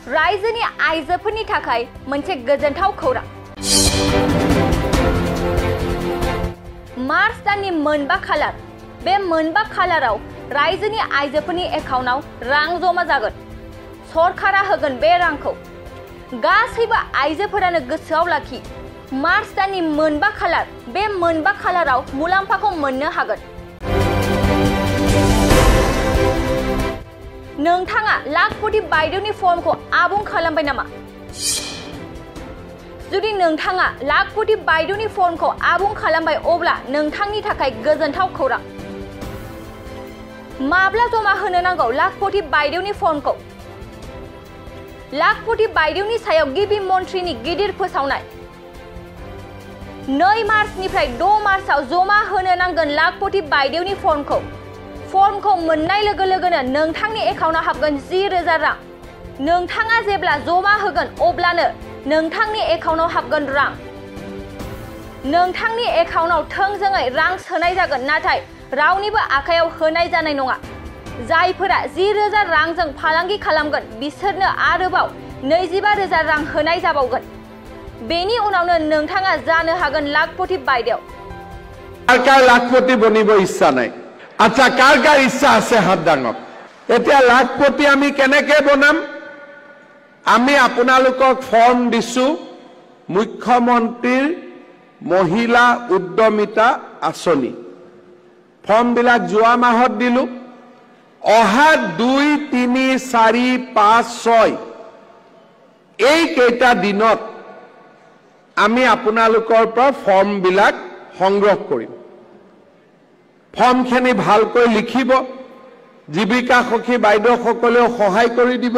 रायजोनि आइजोफोरनि थाखाय मोनसे गोजोनथाव खौरां। मार्च दाननि मोनबा खालार, बे मोनबा खालाराव रायजोनि आइजोफोरनि एकाउन्टआव रां जमा जागोन। सरकारा होगोन बे रांखौ। गासैबो आइजोफोरानो गोसोआव लाखि, मार्च दाननि मोनबा खालार, बे मोनबा खालाराव मुलाम्फाखौ मोननो हागोन। नोंथाङा लाखपति बायदेवनि फर्मखौ आबुं खालामबाय नामा? जुदि नोंथाङा लाखपति बायदेवनि फर्मखौ आबुं खालामबाय अब्ला नोंथांनि थाखाय गोजोनथाव खौरां। माब्ला जमा होनो नांगौ लाखपति बायदेवनि फर्मखौ? लाखपति बायदेवनि सायाव गिबि मन्थ्रिनि गिदिर फोसावनाय। 2 मार्चनिफ्राय 6 मार्चआव जमा होनो नांगोन लाखपति बायदेवनि फर्मखौ। फर्मखौ मोननाय लोगो लोगोनो नोंथांनि एकाउन्टआव हाबगोन 10,000 रां। नोंथाङा जेब्ला जमा होगोन अब्लानो नोंथांनि एकाउन्टआव हाबगोन रां। नोंथांनि एकाउन्टआव थोंजोङै रां सोनाय जागोन, नाथाय रावनिबो आखायाव होनाय जानाय नङा। जायफोरा 10,000 रांजों फालांगि खालामगोन बिसोरनो आरोबाव 25,000 रां होनाय जाबावगोन। बेनि उनावनो नोंथाङा जानो हागोन लाखपति बायदेव। কাৰ লাখপতি বনিব ইচ্ছা নাই? আচ্ছা, কাৰ কাৰ ইচ্ছা আছে হাত দাঙক। এতিয়া লাখপতি আমি কেনেকে বনাম? আমি আপোনালোকক ফৰ্ম দিছো মুখ্যমন্ত্ৰীৰ মহিলা উদ্যমিতা আঁচনি। ফৰ্মবিলাক যোৱা মাহত দিলো। অহা 2, 3, 4, 5, 6 এই কেইটা দিনত আমি আপোনালোকৰ পৰা ফৰ্মবিলাক সংগ্ৰহ কৰিম। ফৰ্মখিনি ভালকৈ লিখিব। জীৱিকা সখী বাইদেউসকলেও সহায় কৰি দিব।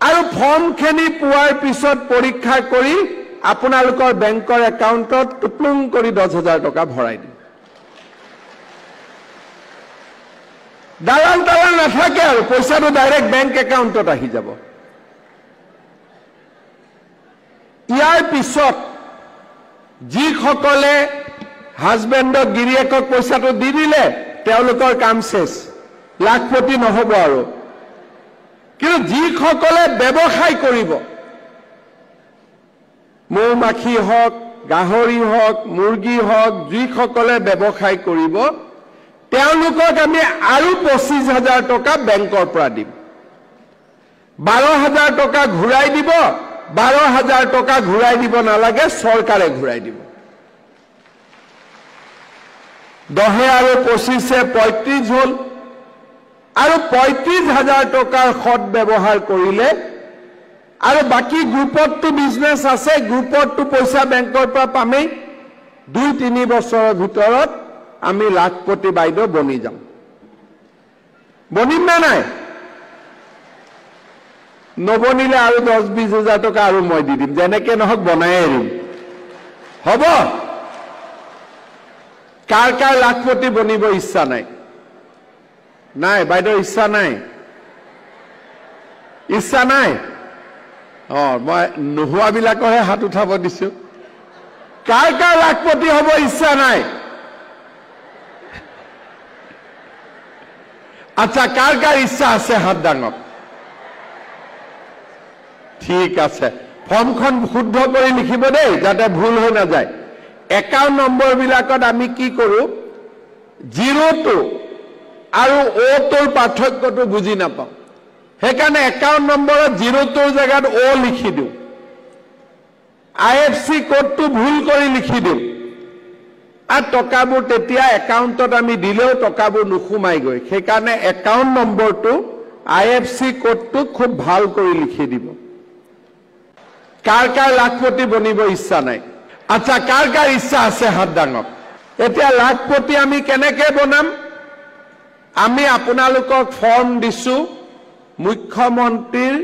আৰু ফৰ্মখিনি পোৱাৰ পিছত পৰীক্ষা কৰি আপোনালোকৰ বেংকৰ একাউণ্টত টুপলুং কৰি 10,000 টকা ভৰাই দিম। দালাল নাথাকে আৰু পইচাটো ডাইৰেক্ট বেংক একাউণ্টত আহি যাব। ইয়াৰ পিছত যিসকলে হাজবেণ্ডক গিৰিয়েকক পইচাটো দি দিলে তেওঁলোকৰ কাম শেষ, লাখপতি নহব আৰু। কিন্তু যিসকলে ব্যৱসায় কৰিব, মৌ-মাখি হওক, গাহৰি হওক, মুৰ্গী হওক, যিসকলে ব্যৱসায় কৰিব তেওঁলোকক আমি আৰু 25,000 টকা বেংকৰ পৰা দিম। 12,000 টকা ঘূৰাই দিব। 12,000 টকা ঘূৰাই দিব নালাগে, চৰকাৰে ঘূৰাই দিব। 10 আৰু 25 35 হ'ল। আৰু 35,000 টকাৰ সৎ ব্যৱহাৰ কৰিলে আৰু বাকী গ্ৰুপতটো বিজনেছ আছে, গ্ৰুপতটো পইচা বেংকৰ পৰা পামেই। 2-3 বছৰৰ ভিতৰত আমি লাখপতি বাইদেউ বনি যাম। বনিম নে নাই? নবনিলে আৰু 10-20,000 টকা আৰু মই দি দিম। যেনেকে নহওক বনাই এৰিম। হ'ব? কাৰ কাৰ লাখপতি বনিব ইচ্ছা নাই? নাই বাইদেউ, ইচ্ছা নাই? ইচ্ছা নাই? মই নোহোৱাবিলাকৰহে হাত উঠাব দিছো। কাৰ কাৰ লাখপতি হ'ব ইচ্ছা নাই? আচ্ছা, কাৰ কাৰ ইচ্ছা আছে হাত দাঙক। ঠিক আছে, ফৰ্মখন শুদ্ধ কৰি লিখিব দেই, যাতে ভুল হৈ নাযায়। একাউণ্ট নম্বৰবিলাকত আমি কি কৰো, 0টো আৰু অ'টোৰ পাৰ্থক্যটো বুজি নাপাওঁ। সেইকাৰণে একাউণ্ট নম্বৰত 0টোৰ জেগাত অ' লিখি দিওঁ। IFC কোডটো ভুল কৰি লিখি দিওঁ। আৰু টকাবোৰ তেতিয়া একাউণ্টত আমি দিলেও টকাবোৰ নোসোমাই গৈ। সেইকাৰণে একাউণ্ট নম্বৰটো IFC কোডটো খুব ভাল কৰি লিখি দিব। কাৰ কাৰ লাখপতি বনিব ইচ্ছা নাই? আচ্ছা, কাৰ কাৰ ইচ্ছা আছে হাত দাঙক। এতিয়া লাখপতি আমি কেনেকে বনাম? আমি আপোনালোকক ফৰ্ম দিছো মুখ্যমন্ত্ৰীৰ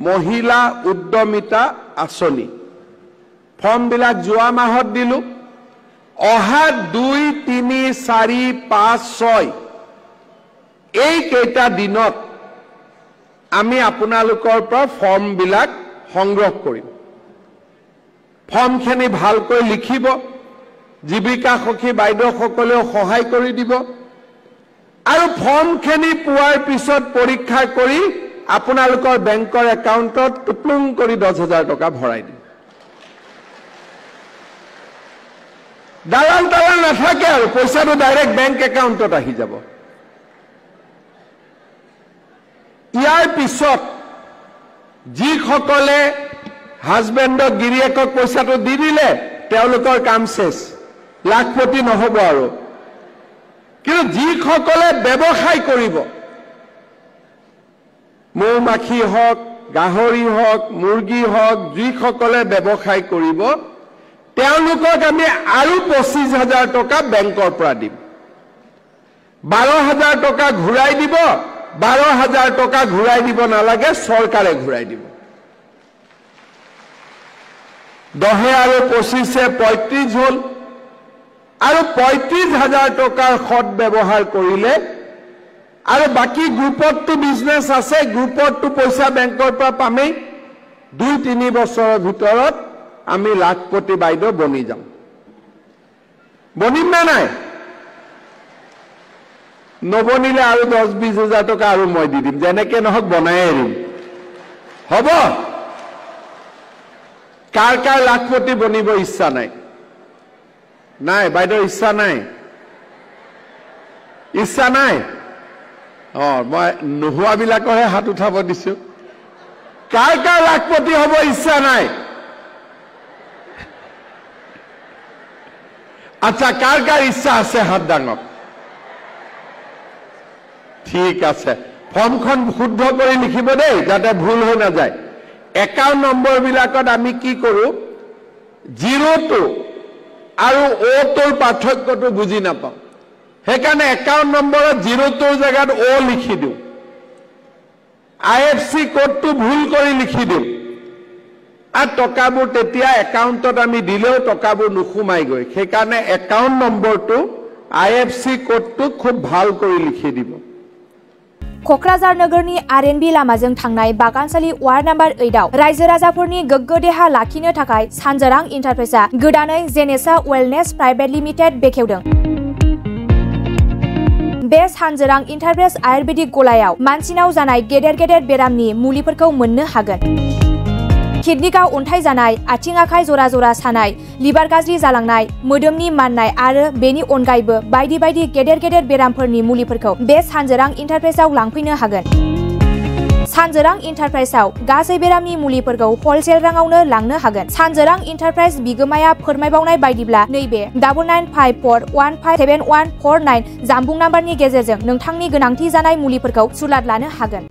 মহিলা উদ্যমিতা আঁচনি। ফৰ্মবিলাক যোৱা মাহত দিলো। অহা 2, 3, 4, 5, 6 এই কেইটা দিনত আমি আপোনালোকৰ পৰা ফৰ্মবিলাক সংগ্ৰহ কৰিম। ফৰ্মখিনি ভালকৈ লিখিব। জীৱিকা সখী বাইদেউসকলেও সহায় কৰি দিব। আৰু ফৰ্মখিনি পোৱাৰ পিছত পৰীক্ষা কৰি আপোনালোকৰ বেংকৰ একাউণ্টত টুপলুং কৰি 10,000 টকা ভৰাই দিম দালাল নাথাকে আৰু পইচাটো ডাইৰেক্ট বেংক একাউণ্টত আহি যাব ইয়াৰ পিছত যিসকলে হাজবেণ্ডক গিৰিয়েকক পইচাটো দি দিলে তেওঁলোকৰ কাম শেষ লাখপতি নহব আৰু কিন্তু যিসকলে ব্যৱসায় কৰিব মৌমাখি হওক গাহৰি হওক মুৰ্গী হওক যিসকলে ব্যৱসায় কৰিব তেওঁলোকক আমি আৰু 25,000 টকা বেংকৰ পৰা দিম 12,000 টকা ঘূৰাই দিব 12,000 টকা ঘূৰাই দিব নালাগে চৰকাৰে ঘূৰাই দিব 10 আৰু 25 35 হল আৰু 35,000 টকাৰ সৎ ব্যৱহাৰ কৰিলে আৰু বাকি গ্ৰুপতো বিজনেস আছে গ্ৰুপতো পইচা বেংকৰ পৰা পামেই 2-3 বছৰৰ ভিতৰত আমি লাখপতি বাইদেউ বনি যাম বনিম না নাই নবনিলে আৰু 10-20,000 টকা আৰু মই দি দিম যেনেকে নহক বনাই এৰিম হ'ব কাৰ কাৰ লাখপতি বনিব ইচ্ছা নাই নাই বাইদেউ ইচ্ছা নাই মই নোহোৱা বিলাকৰহে হাত উঠাব দিছো কাৰ কাৰ লাখপতি হ'ব ইচ্ছা নাই আচ্ছা কাৰ কাৰ ইচ্ছা আছে হাত দাঙক ঠিক আছে ফৰ্মখন শুদ্ধ কৰি লিখিব দেই যাতে ভুল হৈ না যায় একাউণ্ট নম্বৰ বিলাকত আমি কি কৰো 0 টো আৰু O টোৰ পাৰ্থক্যটো বুজি নাপাওঁ হেকানে একাউণ্ট নম্বৰত 0 টোৰ জায়গাত O লিখি দিও IFC কোডটো ভুল কৰি লিখি দিও আৰ টকাবোৰ তেতিয়া একাউণ্টত আমি দিলেও টকাবোৰ নুখুমাই গৈ হেকানে একাউণ্ট নম্বৰটো IFC কোডটো খুব ভাল কৰি লিখি দিব क'क्राझार नोगोरनि RNB लामाजों थांनाय बागानसालि वार्ड नम्बर 8 आव रायजो राजाफोरनि गोग्गो देहा लाखिनो थाखाय सानजोरां इन्टारप्राइजआ गोदानै जेनेसा वेलनेस प्राइवेट लिमिटेड बेखेवदों बे सानजोरां इन्टारप्राइज आयुर्वेदिक गलायाव मानसिनाव जानाय गेदेर गेदेर बेरामनि मुलिफोरखौ मोननो हागोन किडनिकाव अन्थाइ जानाय आथिं आखाइ जरा जरा सानाय लिभार गाज्रि जालांनाय मोदोमनि माननाय आरो बेनि अनगायैबो बायदि बायदि गेदेर गेदेर बेरामफोरनि मुलिफोरखौ बे सानजोरां इन्टारप्राइजआव लांफैनो हागोन सानजोरां इन्टारप्राइजआव गासै बेरामनि मुलिफोरखौ हलसेल राङावनो लांनो हागोन सानजोरां इन्टारप्राइज बिगोमाया फोरमायबावनाय बायदिब्ला नैबे 9954157149 जानबुं नाम्बारनि गेजेरजों नोंथांनि गोनांथि जानाय मुलिफोरखौ सुलाद लानो हागोन